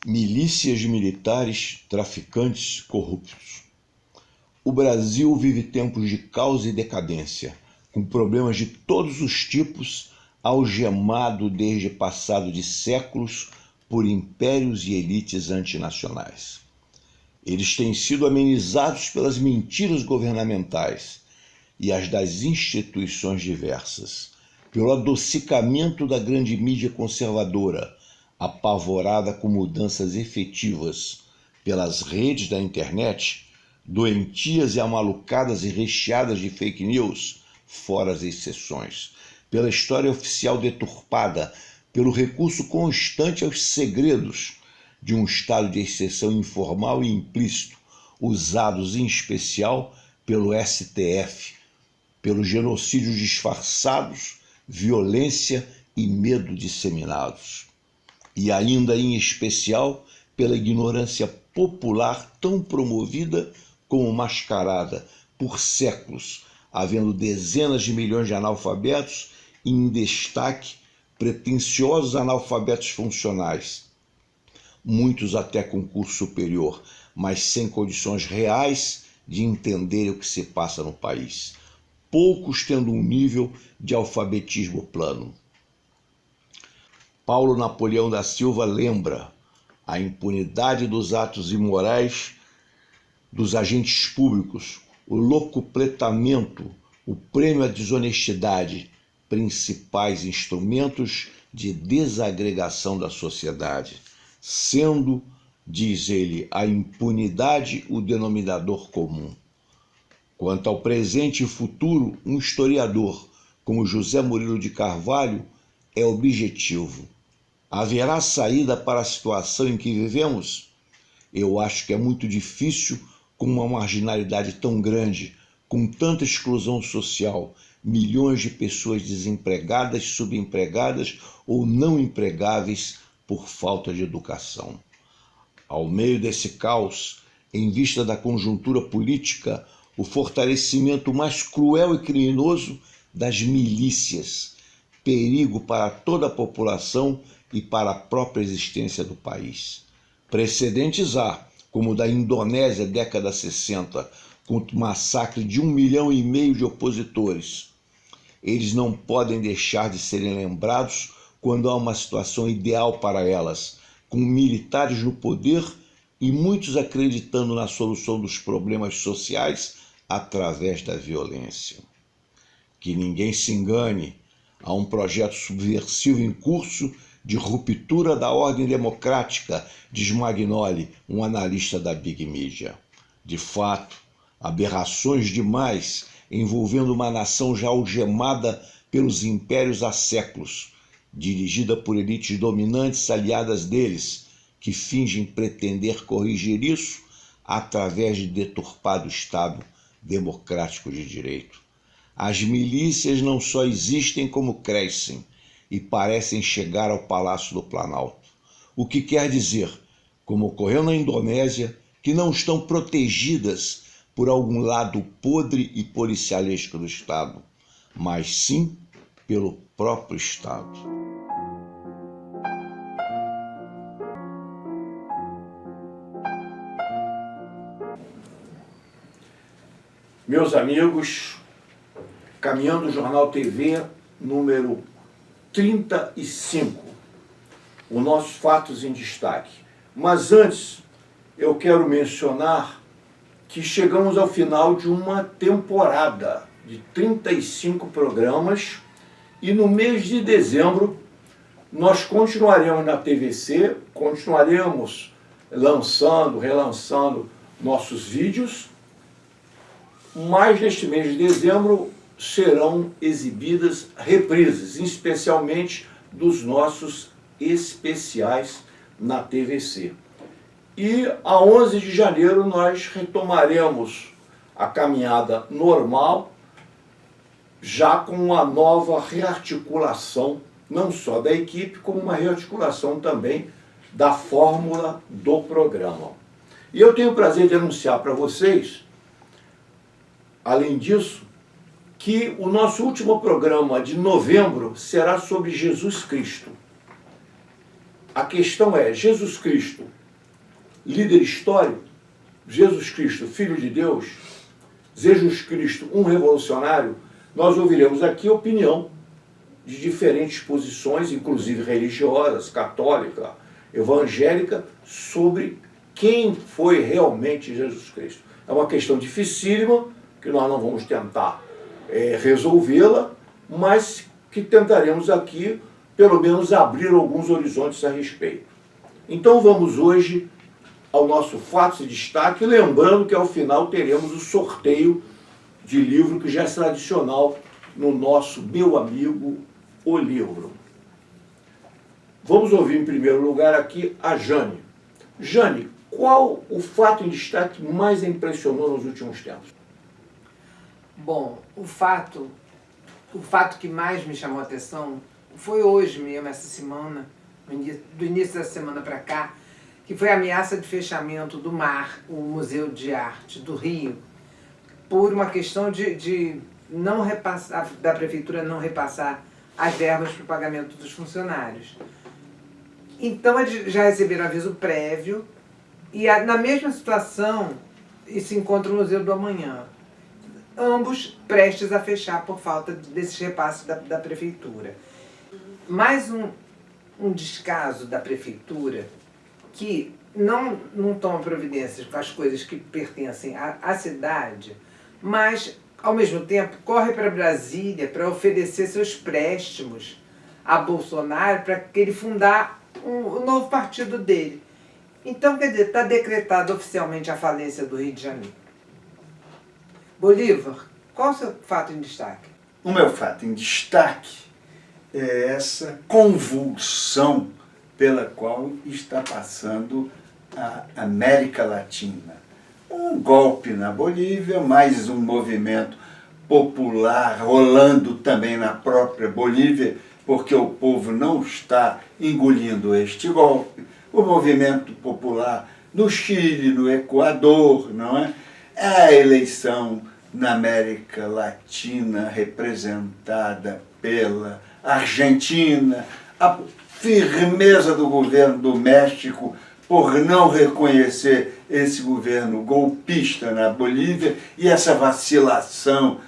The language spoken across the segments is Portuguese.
Milícias militares, traficantes corruptos. O Brasil vive tempos de caos e decadência, com problemas de todos os tipos, algemado desde passado de séculos por impérios e elites antinacionais. Eles têm sido amenizados pelas mentiras governamentais e as das instituições diversas, pelo adocicamento da grande mídia conservadora, apavorada com mudanças efetivas, pelas redes da internet, doentias e amalucadas e recheadas de fake news, fora as exceções, pela história oficial deturpada, pelo recurso constante aos segredos de um estado de exceção informal e implícito, usados em especial pelo STF, pelos genocídios disfarçados, violência e medo disseminados. E ainda em especial pela ignorância popular tão promovida como mascarada por séculos, havendo dezenas de milhões de analfabetos e, em destaque, pretensiosos analfabetos funcionais, muitos até com curso superior, mas sem condições reais de entender o que se passa no país, poucos tendo um nível de alfabetismo plano. Paulo Napoleão da Silva lembra: a impunidade dos atos imorais dos agentes públicos, o locupletamento, o prêmio à desonestidade, principais instrumentos de desagregação da sociedade, sendo, diz ele, a impunidade o denominador comum. Quanto ao presente e futuro, um historiador como José Murilo de Carvalho é objetivo. Haverá saída para a situação em que vivemos? Eu acho que é muito difícil com uma marginalidade tão grande, com tanta exclusão social, milhões de pessoas desempregadas, subempregadas ou não empregáveis por falta de educação. Ao meio desse caos, em vista da conjuntura política, o fortalecimento mais cruel e criminoso das milícias, perigo para toda a população e para a própria existência do país. Precedentes há, como o da Indonésia, década 60, com o massacre de 1,5 milhão de opositores. Eles não podem deixar de serem lembrados quando há uma situação ideal para elas, com militares no poder e muitos acreditando na solução dos problemas sociais através da violência. Que ninguém se engane, há um projeto subversivo em curso de ruptura da ordem democrática, diz Magnoli, um analista da Big Media. De fato, aberrações demais envolvendo uma nação já algemada pelos impérios há séculos, dirigida por elites dominantes aliadas deles, que fingem pretender corrigir isso através de deturpado Estado democrático de direito. As milícias não só existem como crescem e parecem chegar ao Palácio do Planalto. O que quer dizer, como ocorreu na Indonésia, que não estão protegidas por algum lado podre e policialesco do Estado, mas sim pelo próprio Estado. Meus amigos, Caminhando Jornal TV, número 35, o nosso Fatos em Destaque. Mas antes, eu quero mencionar que chegamos ao final de uma temporada de 35 programas e no mês de dezembro nós continuaremos na TVC, continuaremos relançando nossos vídeos, mas neste mês de dezembro serão exibidas reprises, especialmente dos nossos especiais na TVC. E a 11 de janeiro nós retomaremos a caminhada normal, já com uma nova rearticulação, não só da equipe, como uma rearticulação também da fórmula do programa. E eu tenho o prazer de anunciar para vocês, além disso, que o nosso último programa de novembro será sobre Jesus Cristo. A questão é, Jesus Cristo, líder histórico, Jesus Cristo, Filho de Deus, Jesus Cristo, um revolucionário, nós ouviremos aqui a opinião de diferentes posições, inclusive religiosas, católica, evangélica, sobre quem foi realmente Jesus Cristo. É uma questão dificílima, que nós não vamos tentar resolvê-la, mas que tentaremos aqui, pelo menos, abrir alguns horizontes a respeito. Então vamos hoje ao nosso Fatos e Destaque, lembrando que ao final teremos o sorteio de livro que já é tradicional no nosso Meu Amigo, o Livro. Vamos ouvir em primeiro lugar aqui a Jane. Jane, qual o fato em destaque mais a impressionou nos últimos tempos? Bom, o fato que mais me chamou a atenção foi hoje mesmo, essa semana, do início da semana para cá, que foi a ameaça de fechamento do MAR, o Museu de Arte do Rio, por uma questão de não repassar, da prefeitura não repassar as verbas para o pagamento dos funcionários. Então, eles já receberam aviso prévio e na mesma situação se encontra o Museu do Amanhã, ambos prestes a fechar por falta desses repasses da prefeitura. Mais um descaso da prefeitura que não toma providências com as coisas que pertencem à cidade, mas, ao mesmo tempo, corre para Brasília para oferecer seus préstimos a Bolsonaro para que ele fundar o novo partido dele. Então, quer dizer, está decretada oficialmente a falência do Rio de Janeiro. Bolívar, qual o seu fato em destaque? O meu fato em destaque é essa convulsão pela qual está passando a América Latina. Um golpe na Bolívia, mais um movimento popular rolando também na própria Bolívia, porque o povo não está engolindo este golpe. O movimento popular no Chile, no Equador, não é? A eleição na América Latina representada pela Argentina, a firmeza do governo do México por não reconhecer esse governo golpista na Bolívia e essa vacilação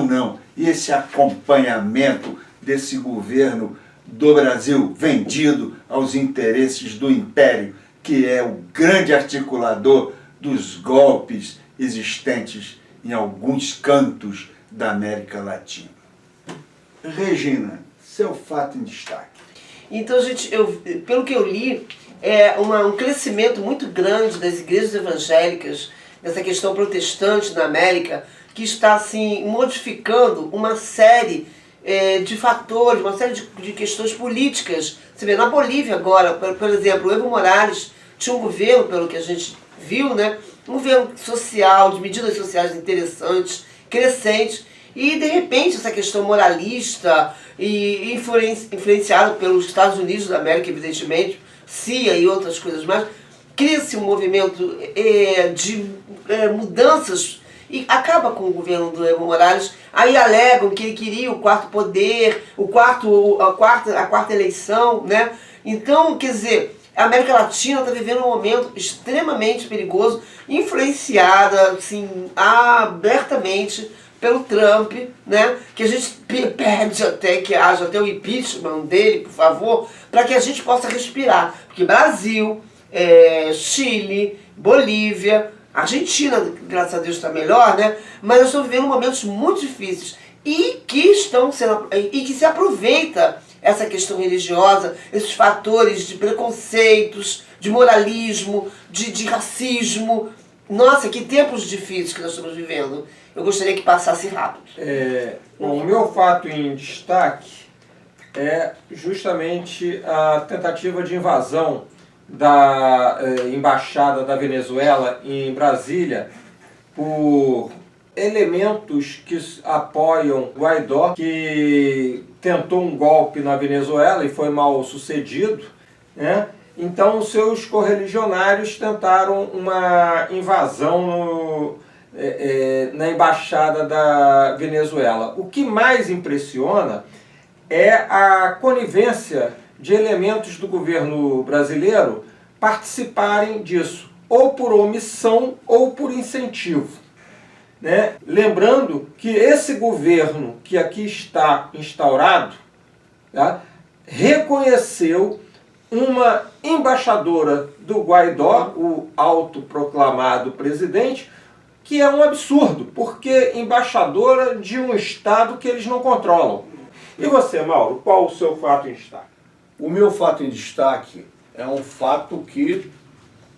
não, e esse acompanhamento desse governo do Brasil vendido aos interesses do Império, que é o grande articulador dos golpes existentes em alguns cantos da América Latina. Regina, seu fato em destaque. Então, gente, pelo que eu li, é um crescimento muito grande das igrejas evangélicas, dessa questão protestante na América, que está assim, modificando uma série de fatores, uma série de questões políticas. Você vê, na Bolívia agora, por exemplo, o Evo Morales tinha um governo, pelo que a gente viu, né, um governo social, de medidas sociais interessantes, crescentes, e de repente essa questão moralista e influenciada pelos Estados Unidos da América, evidentemente, CIA e outras coisas mais, cria-se um movimento de mudanças e acaba com o governo do Evo Morales. Aí alegam que ele queria o quarto poder, a quarta eleição, né? Então, quer dizer, a América Latina está vivendo um momento extremamente perigoso, influenciada assim, abertamente pelo Trump, né? Que a gente pede até que haja até o impeachment dele, por favor, para que a gente possa respirar. Porque Brasil, Chile, Bolívia, Argentina, graças a Deus está melhor, né? Mas nós estamos vivendo momentos muito difíceis e que se aproveita essa questão religiosa, esses fatores de preconceitos, de moralismo, de racismo. Nossa, que tempos difíceis que nós estamos vivendo. Eu gostaria que passasse rápido. Bom, o meu fato em destaque é justamente a tentativa de invasão da Embaixada da Venezuela em Brasília por elementos que apoiam Guaidó, que tentou um golpe na Venezuela e foi mal sucedido, né? Então seus correligionários tentaram uma invasão na Embaixada da Venezuela. O que mais impressiona é a conivência de elementos do governo brasileiro participarem disso, ou por omissão ou por incentivo, né? Lembrando que esse governo que aqui está instaurado, tá, reconheceu uma embaixadora do Guaidó, o autoproclamado presidente, que é um absurdo, porque embaixadora de um Estado que eles não controlam. E você, Mauro, qual o seu fato em destaque? O meu fato em destaque é um fato que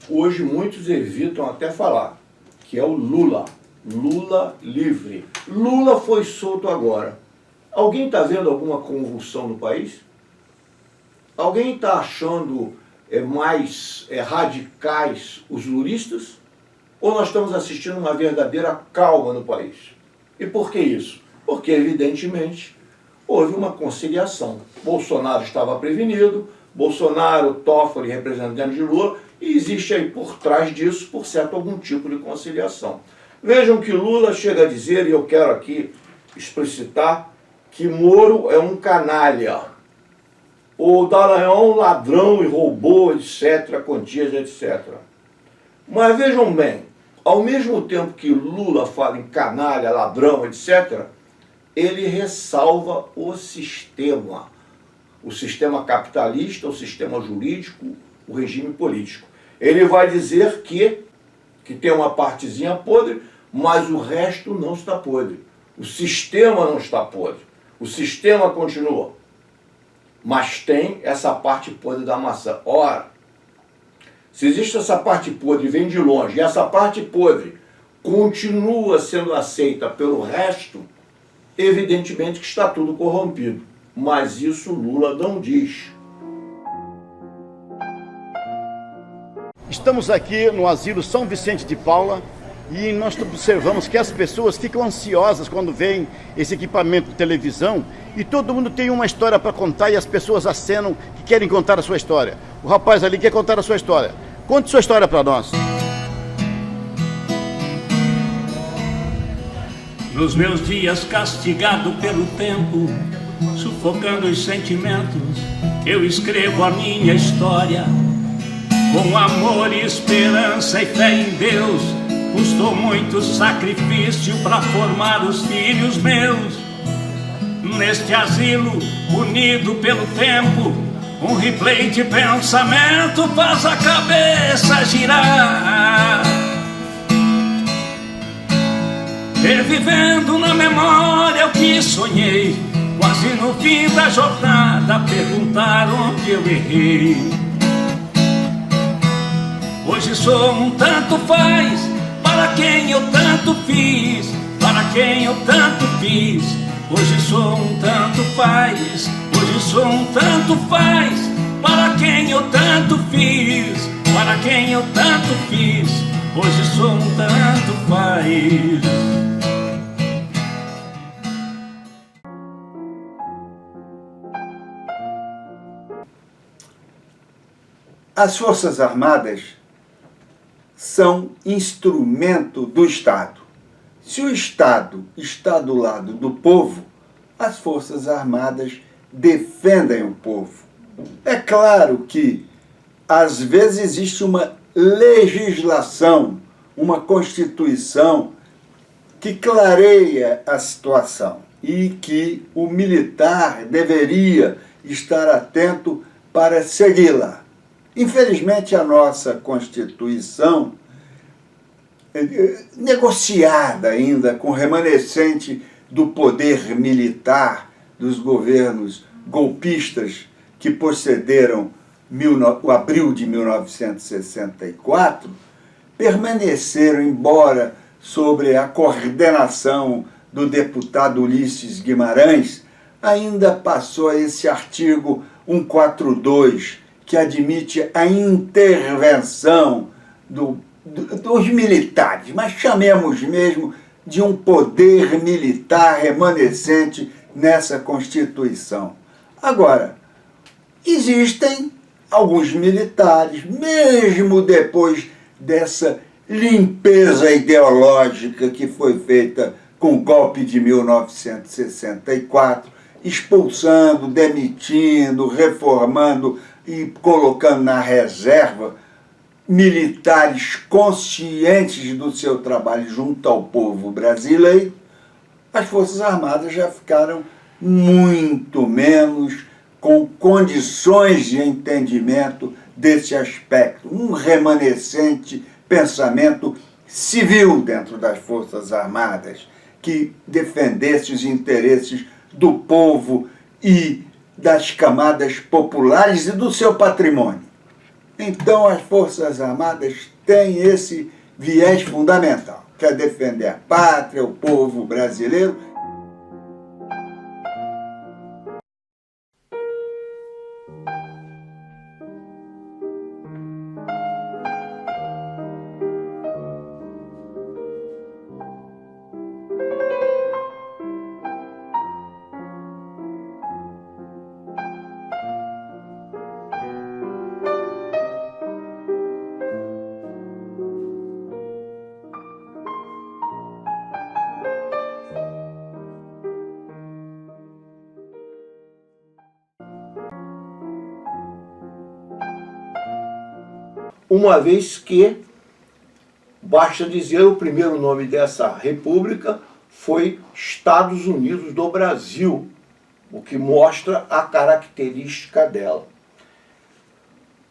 hoje muitos evitam até falar, que é o Lula. Lula livre. Lula foi solto agora. Alguém está vendo alguma convulsão no país? Alguém está achando mais radicais os lulistas? Ou nós estamos assistindo uma verdadeira calma no país? E por que isso? Porque, evidentemente, houve uma conciliação. Bolsonaro estava prevenido, Bolsonaro, Toffoli, representante de Lula, e existe aí por trás disso, por certo, algum tipo de conciliação. Vejam que Lula chega a dizer, e eu quero aqui explicitar, que Moro é um canalha. O Dallagnol, ladrão e roubou, etc., quantias, etc. Mas vejam bem, ao mesmo tempo que Lula fala em canalha, ladrão, etc., ele ressalva o sistema capitalista, o sistema jurídico, o regime político. Ele vai dizer que tem uma partezinha podre, mas o resto não está podre. O sistema não está podre. O sistema continua. Mas tem essa parte podre da maçã. Ora, se existe essa parte podre e vem de longe, e essa parte podre continua sendo aceita pelo resto, evidentemente que está tudo corrompido. Mas isso Lula não diz. Estamos aqui no asilo São Vicente de Paula e nós observamos que as pessoas ficam ansiosas quando veem esse equipamento de televisão e todo mundo tem uma história para contar e as pessoas acenam que querem contar a sua história. O rapaz ali quer contar a sua história. Conte sua história para nós. Nos meus dias castigado pelo tempo, sufocando os sentimentos, eu escrevo a minha história. Com amor e esperança e fé em Deus, custou muito sacrifício para formar os filhos meus. Neste asilo, unido pelo tempo, um replay de pensamento faz a cabeça girar. Revivendo na memória o que sonhei, quase no fim da jornada perguntar onde eu errei. Hoje sou um tanto faz, para quem eu tanto fiz, para quem eu tanto fiz. Hoje sou um tanto faz, hoje sou um tanto faz, para quem eu tanto fiz, para quem eu tanto fiz. Hoje sou um tanto faz. As Forças Armadas são instrumento do Estado. Se o Estado está do lado do povo, as Forças Armadas defendem o povo. É claro que, às vezes, existe uma legislação, uma Constituição que clareia a situação e que o militar deveria estar atento para segui-la. Infelizmente, a nossa Constituição, negociada ainda com o remanescente do poder militar dos governos golpistas que procederam o abril de 1964, permaneceram, embora sobre a coordenação do deputado Ulisses Guimarães, ainda passou esse artigo 142, que admite a intervenção dos militares, mas chamemos mesmo de um poder militar remanescente nessa Constituição. Agora, existem alguns militares, mesmo depois dessa limpeza ideológica que foi feita com o golpe de 1964 expulsando, demitindo, reformando e colocando na reserva militares conscientes do seu trabalho junto ao povo brasileiro, as Forças Armadas já ficaram muito menos com condições de entendimento desse aspecto, um remanescente pensamento civil dentro das Forças Armadas, que defendesse os interesses do povo e das camadas populares e do seu patrimônio. Então as Forças Armadas têm esse viés fundamental, que é defender a pátria, o povo brasileiro. Uma vez que, basta dizer, o primeiro nome dessa república foi Estados Unidos do Brasil, o que mostra a característica dela.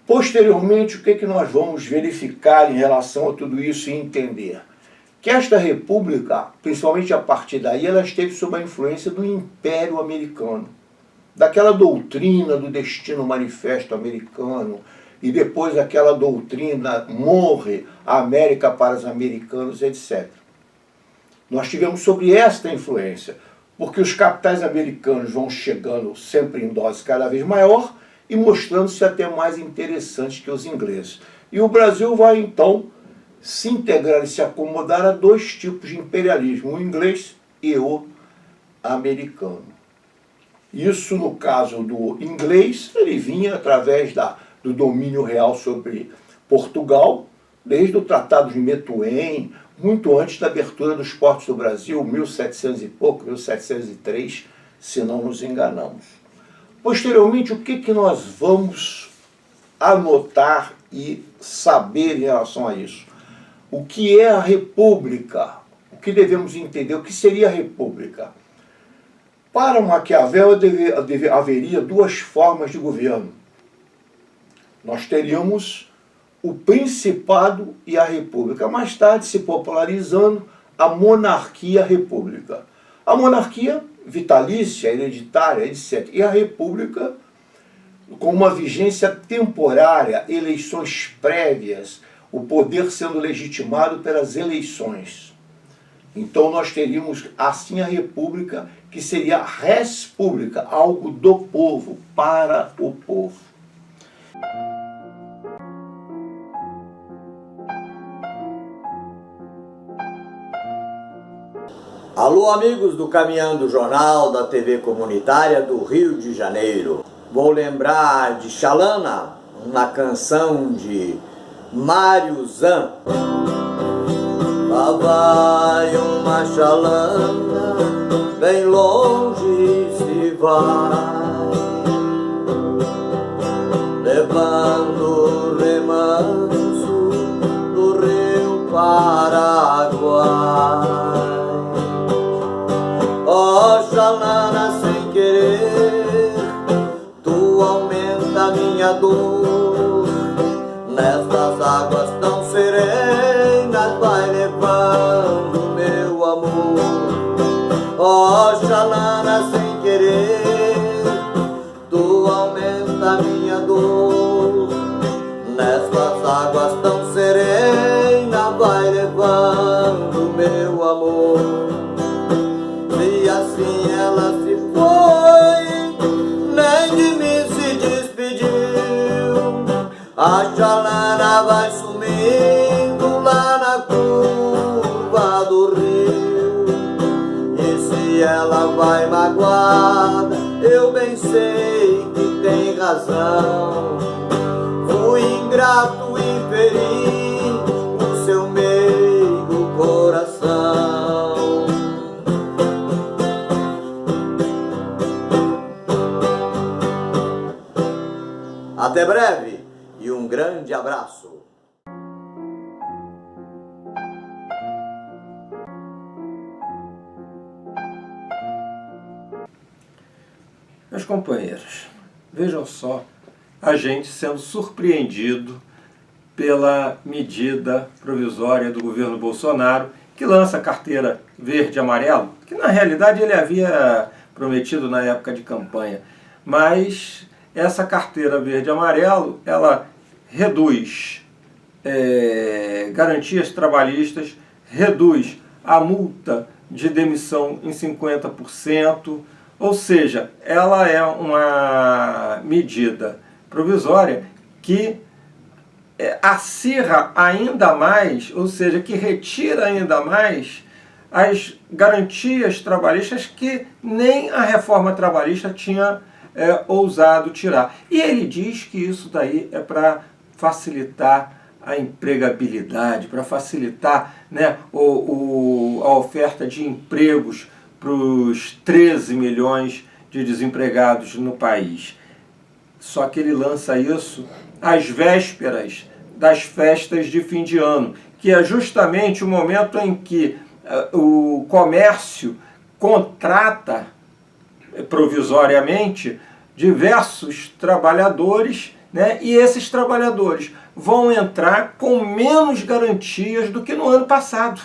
Posteriormente, o que nós vamos verificar em relação a tudo isso e entender? Que esta república, principalmente a partir daí, ela esteve sob a influência do Império Americano, daquela doutrina do destino manifesto americano, e depois aquela doutrina morre a América para os americanos, etc. Nós tivemos sobre esta influência, porque os capitais americanos vão chegando sempre em dose cada vez maior e mostrando-se até mais interessantes que os ingleses. E o Brasil vai então se integrar e se acomodar a dois tipos de imperialismo, o inglês e o americano. Isso, no caso do inglês, ele vinha através do domínio real sobre Portugal, desde o Tratado de Methuen, muito antes da abertura dos portos do Brasil, 1700 e pouco, 1703, se não nos enganamos. Posteriormente, o que nós vamos anotar e saber em relação a isso? O que é a República? O que devemos entender? O que seria a República? Para Maquiavel haveria duas formas de governo. Nós teríamos o Principado e a República. Mais tarde, se popularizando, a monarquia e a República. A monarquia vitalícia, hereditária, etc. E a República com uma vigência temporária, eleições prévias, o poder sendo legitimado pelas eleições. Então nós teríamos assim a República, que seria a res publica, algo do povo, para o povo. Alô, amigos do Caminhando Jornal da TV Comunitária do Rio de Janeiro. Vou lembrar de Xalana, uma canção de Mário Zan. Lá vai uma xalana, bem longe se vai, levando remanso do rio Paraguai. Ó xalana, sem querer, tu aumenta minha dor, nestas águas tão serenas vai levando meu amor. Ó xalana, sem querer, tu aumenta minha dor, nestas águas tão serenas vai levando meu amor. E assim ela se foi, nem de mim se despediu. A xalana vai sumindo lá na curva do rio. E se ela vai magoada, eu bem sei que tem razão. Fui ingrato e feri o seu meigo coração. Até breve e um grande abraço. Meus companheiros, vejam só a gente sendo surpreendido pela medida provisória do governo Bolsonaro, que lança a carteira verde e amarelo, que na realidade ele havia prometido na época de campanha. Mas essa carteira verde e amarelo, ela reduz garantias trabalhistas, reduz a multa de demissão em 50%, ou seja, ela é uma medida provisória que acirra ainda mais, ou seja, que retira ainda mais as garantias trabalhistas que nem a reforma trabalhista tinha ousado tirar. E ele diz que isso daí é para facilitar a empregabilidade, para facilitar, né, a oferta de empregos para os 13 milhões de desempregados no país. Só que ele lança isso às vésperas das festas de fim de ano, que é justamente o momento em que o comércio contrata provisoriamente diversos trabalhadores, né, e esses trabalhadores vão entrar com menos garantias do que no ano passado.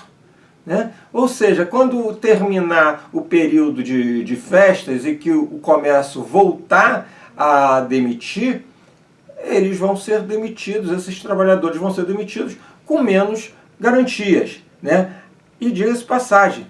Né? Ou seja, quando terminar o período de festas e que o comércio voltar a demitir, eles vão ser demitidos, esses trabalhadores vão ser demitidos com menos garantias. Né? E diga-se passagem,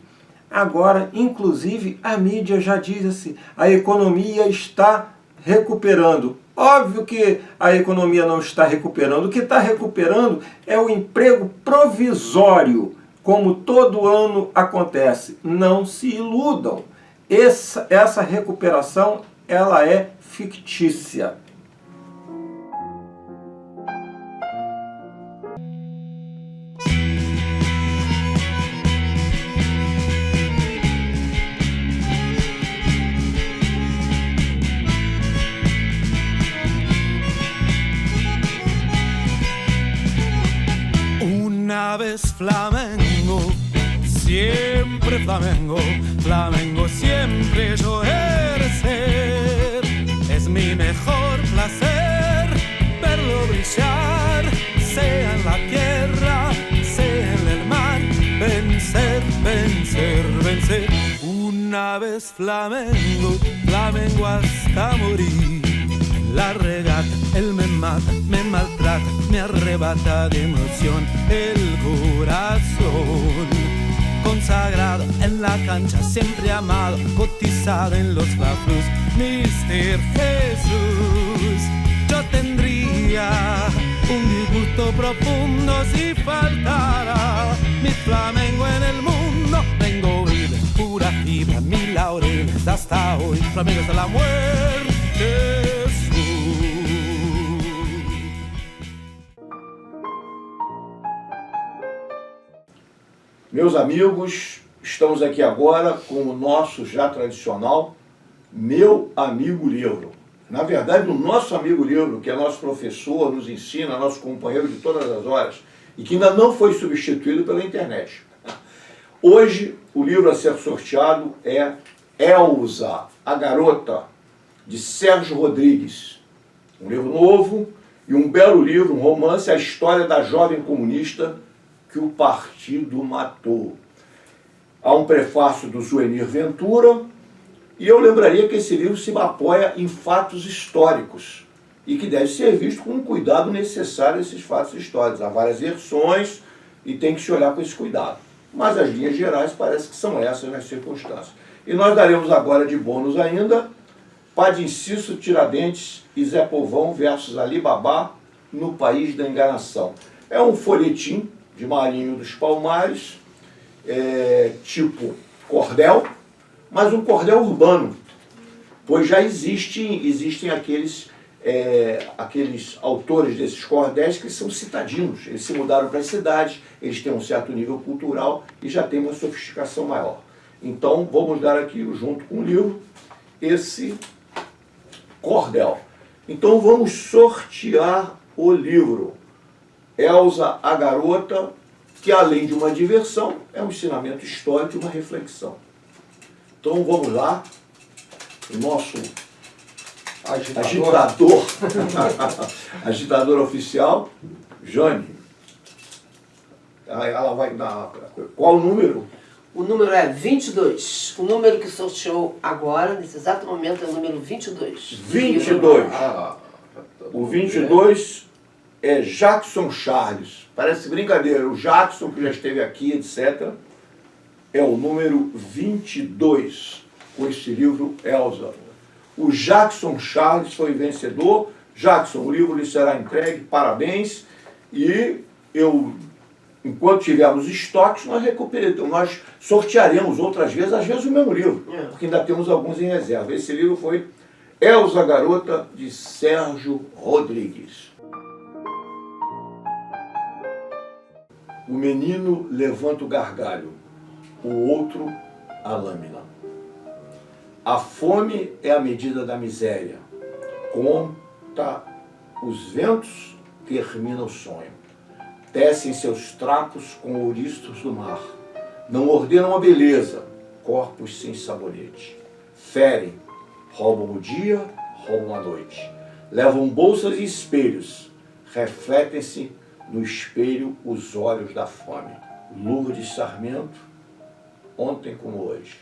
agora, inclusive, a mídia já diz assim, a economia está recuperando. Óbvio que a economia não está recuperando, o que está recuperando é o emprego provisório, como todo ano acontece. Não se iludam. Essa recuperação, ela é fictícia. Una vez Flamengo, siempre Flamengo, Flamengo siempre yo he de ser. Es mi mejor placer verlo brillar, sea en la tierra, sea en el mar. Vencer, vencer, vencer. Una vez Flamengo, Flamengo hasta morir. La regata, él me mata, me maltrata, me arrebata de emoción el corazón. Consagrado en la cancha, siempre amado, cotizado en los Fla-Flus, Mister Jesús. Yo tendría un disgusto profundo si faltara mi Flamengo en el mundo. Vengo vivo, pura fibra, mil laureles hasta hoy, Flamengo hasta la muerte. Meus amigos, estamos aqui agora com o nosso já tradicional Meu Amigo Livro. Na verdade, o nosso amigo livro, que é nosso professor, nos ensina, nosso companheiro de todas as horas, e que ainda não foi substituído pela internet. Hoje, o livro a ser sorteado é Elsa, a Garota, de Sérgio Rodrigues. Um livro novo e um belo livro, um romance, a história da jovem comunista que o partido matou. Há um prefácio do Zuenir Ventura, e eu lembraria que esse livro se apoia em fatos históricos e que deve ser visto com um cuidado necessário a esses fatos históricos. Há várias versões e tem que se olhar com esse cuidado. Mas as linhas gerais parece que são essas nas circunstâncias. E nós daremos agora de bônus ainda Padre Inciso Tiradentes e Zé Povão versus Ali Babá no País da Enganação. É um folhetim de Marinho dos Palmares, tipo cordel, mas um cordel urbano, pois já existem aqueles autores desses cordéis que são citadinos. Eles se mudaram para as cidades, eles têm um certo nível cultural e já têm uma sofisticação maior. Então, vamos dar aqui, junto com o livro, esse cordel. Então vamos sortear o livro Elza, a Garota, que além de uma diversão, é um ensinamento histórico e uma reflexão. Então vamos lá, o nosso agitador oficial, Jane. Ela vai dar... Qual o número? O número é 22. O número que sorteou agora, nesse exato momento, é o número 22. 22. O 22 é Jackson Charles. Parece brincadeira. O Jackson, que já esteve aqui, etc., é o número 22, com esse livro Elza. O Jackson Charles foi vencedor. Jackson, o livro lhe será entregue, parabéns. E eu, enquanto tivermos estoques, nós sortearemos outras vezes, às vezes o mesmo livro, porque ainda temos alguns em reserva. Esse livro foi Elza, Garota, de Sérgio Rodrigues. O menino levanta o gargalho, o outro a lâmina. A fome é a medida da miséria. Conta os ventos, termina o sonho. Tecem seus trapos com ouristos do mar. Não ordenam a beleza, corpos sem sabonete. Ferem, roubam o dia, roubam a noite. Levam bolsas e espelhos. Refletem-se no espelho os olhos da fome. Lourdes Sarmento, ontem como hoje.